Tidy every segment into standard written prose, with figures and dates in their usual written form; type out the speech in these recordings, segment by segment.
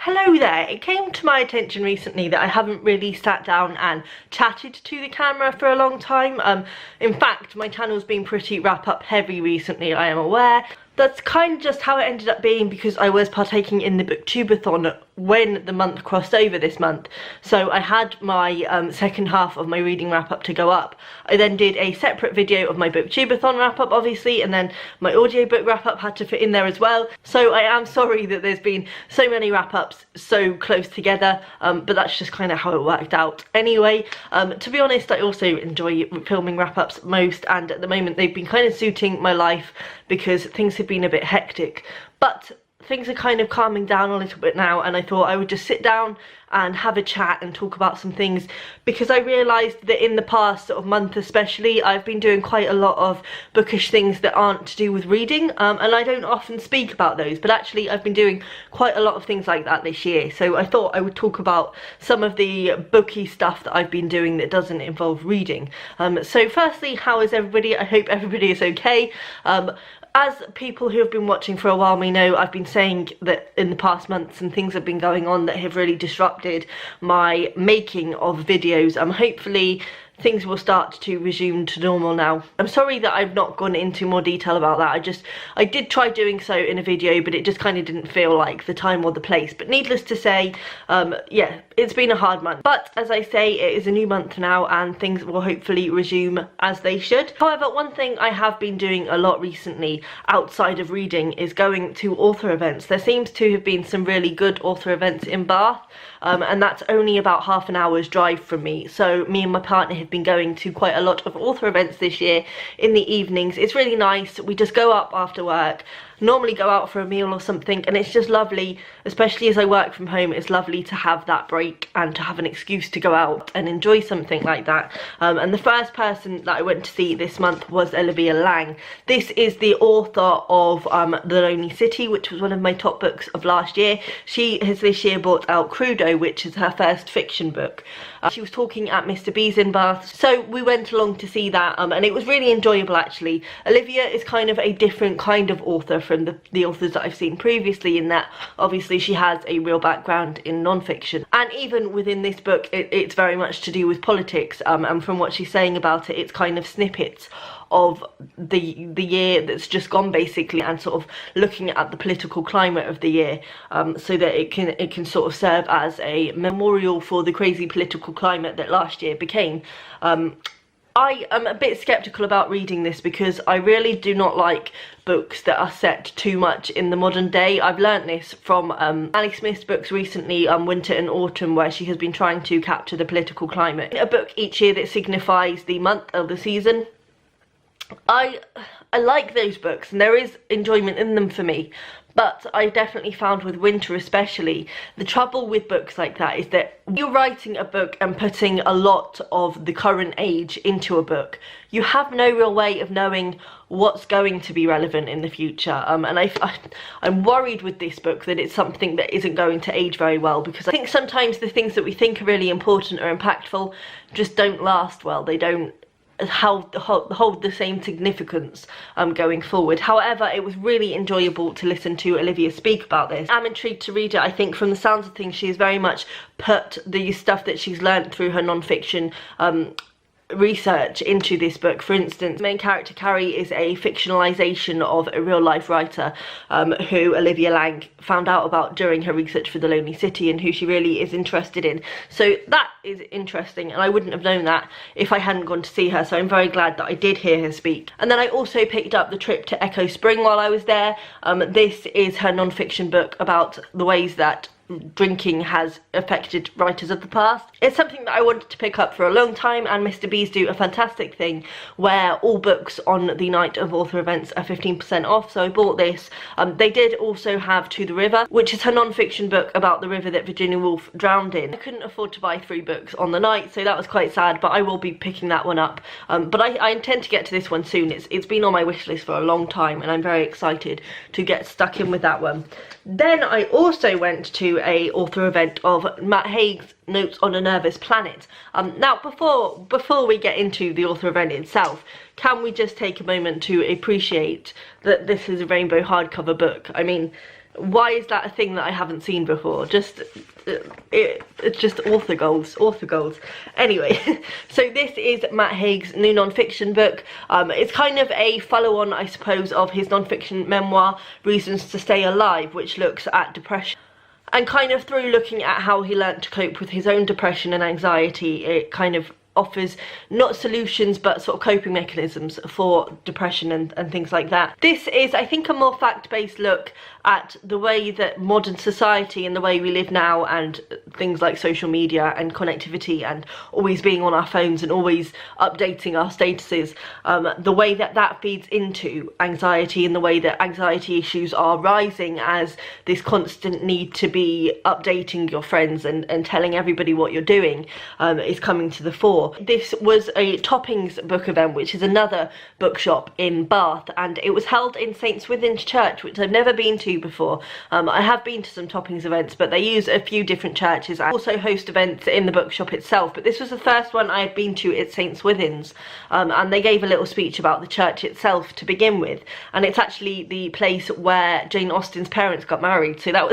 Hello there. It came to my attention recently that I haven't really sat down and chatted to the camera for a long time. In fact, my channel's been pretty wrap-up heavy recently, I am aware. That's kind of just how it ended up being because I was partaking in the booktubeathon when the month crossed over this month. So I had my second half of my reading wrap-up to go up. I then did a separate video of my booktubeathon wrap-up, obviously, and then my audiobook wrap-up had to fit in there as well. So I am sorry that there's been so many wrap-ups so close together, but that's just kind of how it worked out. Anyway, to be honest, I also enjoy filming wrap-ups most, and at the moment they've been kind of suiting my life because things have been a bit hectic. But things are kind of calming down a little bit now, and I thought I would just sit down and have a chat and talk about some things, because I realised that in the past sort of month especially, I've been doing quite a lot of bookish things that aren't to do with reading, and I don't often speak about those, but actually I've been doing quite a lot of things like that this year. So I thought I would talk about some of the booky stuff that I've been doing that doesn't involve reading. So firstly, how is everybody? I hope everybody is okay. As people who have been watching for a while may know, I've been saying that in the past months some things have been going on that have really disrupted my making of videos. Hopefully things will start to resume to normal now. I'm sorry that I've not gone into more detail about that. I did try doing so in a video, but it just kind of didn't feel like the time or the place. But needless to say, yeah, it's been a hard month. But as I say, it is a new month now and things will hopefully resume as they should. However, one thing I have been doing a lot recently outside of reading is going to author events. There seems to have been some really good author events in Bath, and that's only about half an hour's drive from me. So me and my partner have been going to quite a lot of author events this year in the evenings. It's really nice. We just go up after work, normally go out for a meal or something, and it's just lovely, especially as I work from home. It's lovely to have that break and to have an excuse to go out and enjoy something like that. And the first person that I went to see this month was Olivia Lang. This is the author of The Lonely City, which was one of my top books of last year. She has this year brought out Crudo, which is her first fiction book. She was talking at Mr. B's in Bath, so we went along to see that, and it was really enjoyable actually. Olivia is kind of a different kind of author from the authors that I've seen previously, in that obviously she has a real background in non-fiction, and even within this book it's very much to do with politics, and from what she's saying about it, it's kind of snippets of the year that's just gone basically, and sort of looking at the political climate of the year, so that it can sort of serve as a memorial for the crazy political climate that last year became. I am a bit sceptical about reading this because I really do not like books that are set too much in the modern day. I've learnt this from Annie Smith's books recently, Winter and Autumn, where she has been trying to capture the political climate. A book each year that signifies the month or the season. I like those books and there is enjoyment in them for me, but I definitely found with Winter especially, the trouble with books like that is that you're writing a book and putting a lot of the current age into a book. You have no real way of knowing what's going to be relevant in the future, and I'm worried with this book that it's something that isn't going to age very well, because I think sometimes the things that we think are really important or impactful just don't last well. They don't hold the same significance going forward. However, it was really enjoyable to listen to Olivia speak about this. I'm intrigued to read it. I think from the sounds of things she has very much put the stuff that she's learnt through her non-fiction research into this book. For instance, the main character Carrie is a fictionalization of a real life writer who Olivia Lang found out about during her research for The Lonely City, and who she really is interested in. So that is interesting, and I wouldn't have known that if I hadn't gone to see her, so I'm very glad that I did hear her speak. And then I also picked up The Trip to Echo Spring while I was there. This is her non-fiction book about the ways that drinking has affected writers of the past. It's something that I wanted to pick up for a long time, and Mr. B's do a fantastic thing where all books on the night of author events are 15% off, so I bought this. They did also have To the River, which is her non-fiction book about the river that Virginia Woolf drowned in. I couldn't afford to buy 3 books on the night, so that was quite sad, but I will be picking that one up. But I intend to get to this one soon. It's been on my wish list for a long time, and I'm very excited to get stuck in with that one. Then I also went to a author event of Matt Haig's Notes on a Nervous Planet. Now before we get into the author event itself, can we just take a moment to appreciate that this is a rainbow hardcover book? I mean, Why is that a thing that I haven't seen before? It's just author goals, author goals. Anyway, so this is Matt Haig's new non-fiction book. It's kind of a follow-on, I suppose, of his non-fiction memoir, Reasons to Stay Alive, which looks at depression. And kind of through looking at how he learnt to cope with his own depression and anxiety, it kind of offers not solutions but sort of coping mechanisms for depression and things like that. This is, I think, a more fact-based look at the way that modern society and the way we live now, and things like social media and connectivity and always being on our phones and always updating our statuses, the way that that feeds into anxiety, and the way that anxiety issues are rising as this constant need to be updating your friends and telling everybody what you're doing is coming to the fore. This was a Toppings book event, which is another bookshop in Bath, and it was held in St Swithin's Church, which I've never been to before. I have been to some Toppings events, but they use a few different churches and also host events in the bookshop itself, but this was the first one I had been to at St Swithin's, and they gave a little speech about the church itself to begin with, and it's actually the place where Jane Austen's parents got married, so that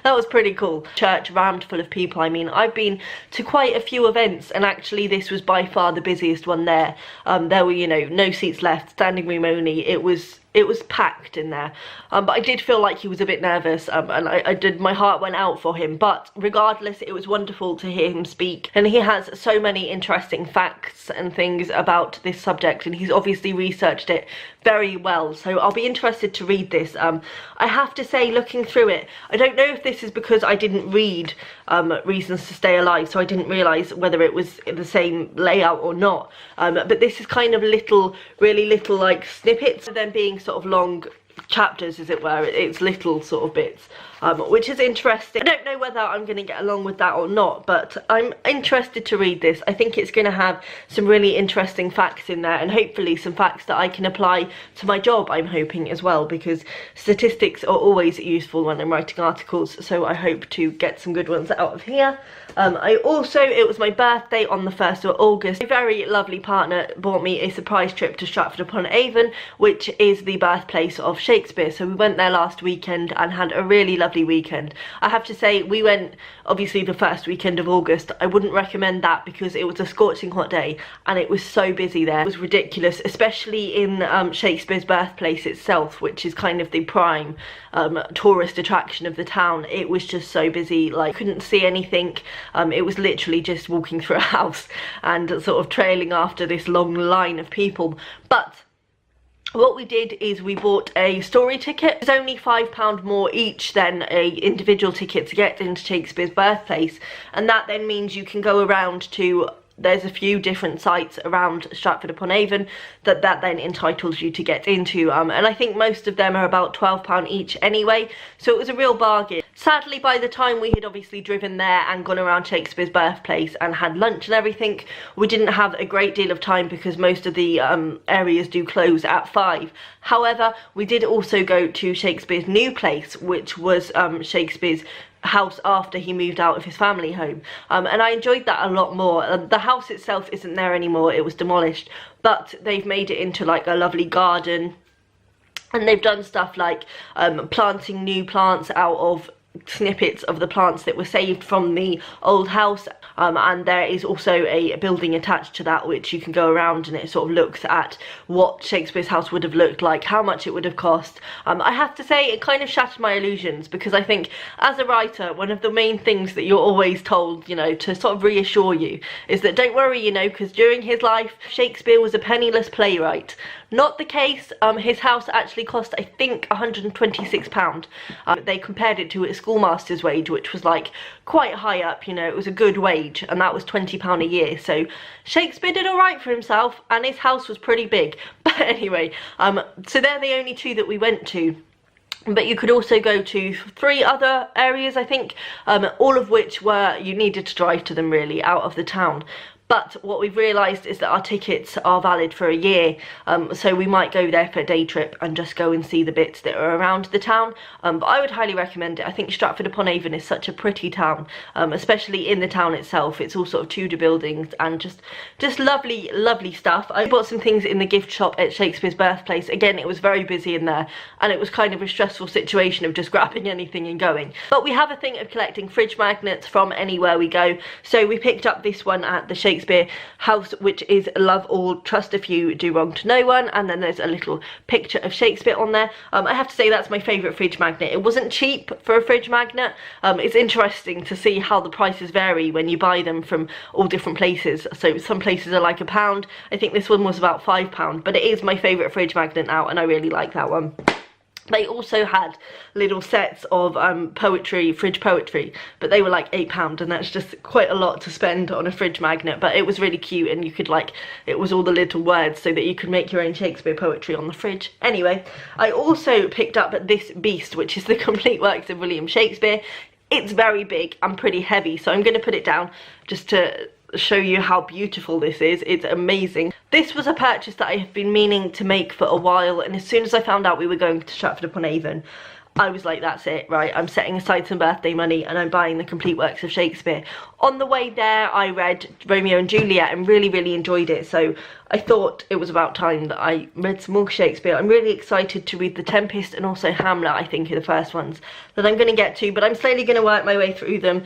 was pretty cool. Church rammed full of people. I mean, I've been to quite a few events, and actually this was by far the busiest one there. There were, you know, no seats left, standing room only. It was packed in there, but I did feel like he was a bit nervous, and my heart went out for him, but regardless, it was wonderful to hear him speak, and he has so many interesting facts and things about this subject, and he's obviously researched it very well, so I'll be interested to read this. I have to say, looking through it, I don't know if this is because I didn't read Reasons to Stay Alive, so I didn't realise whether it was the same layout or not, but this is kind of really little like snippets of them being sort of long chapters, as it were. It's little sort of bits, which is interesting. I don't know whether I'm going to get along with that or not, but I'm interested to read this. I think it's going to have some really interesting facts in there, and hopefully some facts that I can apply to my job, I'm hoping, as well, because statistics are always useful when I'm writing articles, so I hope to get some good ones out of here. It was my birthday on the 1st of August. A very lovely partner bought me a surprise trip to Stratford-upon-Avon, which is the birthplace of Shakespeare, so we went there last weekend and had a really lovely weekend. I have to say, we went obviously the first weekend of August. I wouldn't recommend that because it was a scorching hot day and it was so busy there. It was ridiculous, especially in Shakespeare's birthplace itself, which is kind of the prime tourist attraction of the town. It was just so busy, like, couldn't see anything. It was literally just walking through a house and sort of trailing after this long line of people. But what we did is we bought a story ticket. It's only £5 more each than a individual ticket to get into Shakespeare's birthplace, and that then means you can go around to, there's a few different sites around Stratford-upon-Avon that then entitles you to get into, and I think most of them are about £12 each anyway, so it was a real bargain. Sadly, by the time we had obviously driven there and gone around Shakespeare's birthplace and had lunch and everything, we didn't have a great deal of time because most of the areas do close at 5. However, we did also go to Shakespeare's new place, which was Shakespeare's house after he moved out of his family home, and I enjoyed that a lot more. The house itself isn't there anymore, it was demolished, but they've made it into like a lovely garden, and they've done stuff like planting new plants out of snippets of the plants that were saved from the old house, and there is also a building attached to that which you can go around, and it sort of looks at what Shakespeare's house would have looked like, how much it would have cost. I have to say, it kind of shattered my illusions, because I think as a writer, one of the main things that you're always told, you know, to sort of reassure you, is that don't worry, you know, because during his life Shakespeare was a penniless playwright. Not the case. His house actually cost, I think, £126. They compared it to a schoolmaster's wage, which was like quite high up, you know, it was a good wage, and that was £20 a year, so Shakespeare did alright for himself, and his house was pretty big. But anyway, so they're the only two that we went to. But you could also go to 3 other areas, I think, all of which were, you needed to drive to them really, out of the town. but what we've realised is that our tickets are valid for a year, so we might go there for a day trip and just go and see the bits that are around the town. But I would highly recommend it. I think Stratford-upon-Avon is such a pretty town, especially in the town itself. It's all sort of Tudor buildings and just lovely stuff. I bought some things in the gift shop at Shakespeare's birthplace. Again, it was very busy in there, and it was kind of a stressful situation of just grabbing anything and going. But we have a thing of collecting fridge magnets from anywhere we go, so we picked up this one at the Shakespeare house, which is love all, trust a few, do wrong to no one, and then there's a little picture of Shakespeare on there. I have to say that's my favourite fridge magnet. It wasn't cheap for a fridge magnet. It's interesting to see how the prices vary when you buy them from all different places. So some places are like £1. I think this one was about £5, but it is my favourite fridge magnet now, and I really like that one. They also had little sets of poetry, fridge poetry, but they were like £8, and that's just quite a lot to spend on a fridge magnet. But it was really cute, and you could like, it was all the little words so that you could make your own Shakespeare poetry on the fridge. Anyway, I also picked up this beast, which is the complete works of William Shakespeare. It's very big and pretty heavy, so I'm going to put it down just to show you how beautiful this is. It's amazing. This was a purchase that I have been meaning to make for a while, and as soon as I found out we were going to Stratford-upon-Avon, I was like, that's it, right, I'm setting aside some birthday money and I'm buying the complete works of Shakespeare. On the way there, I read Romeo and Juliet and really enjoyed it, so I thought it was about time that I read some more Shakespeare. I'm really excited to read The Tempest and also Hamlet, I think, are the first ones that I'm going to get to, but I'm slowly going to work my way through them.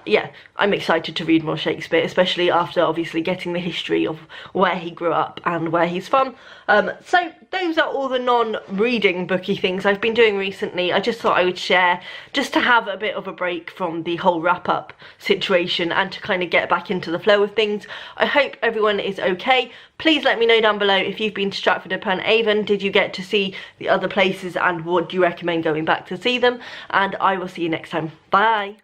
Yeah, I'm excited to read more Shakespeare, especially after obviously getting the history of where he grew up and where he's from. So those are all the non-reading booky things I've been doing recently. I just thought I would share, just to have a bit of a break from the whole wrap-up situation and to kind of get back into the flow of things. I hope everyone is okay. Please let me know down below if you've been to Stratford-upon-Avon. Did you get to see the other places, and would you recommend going back to see them? And I will see you next time. Bye!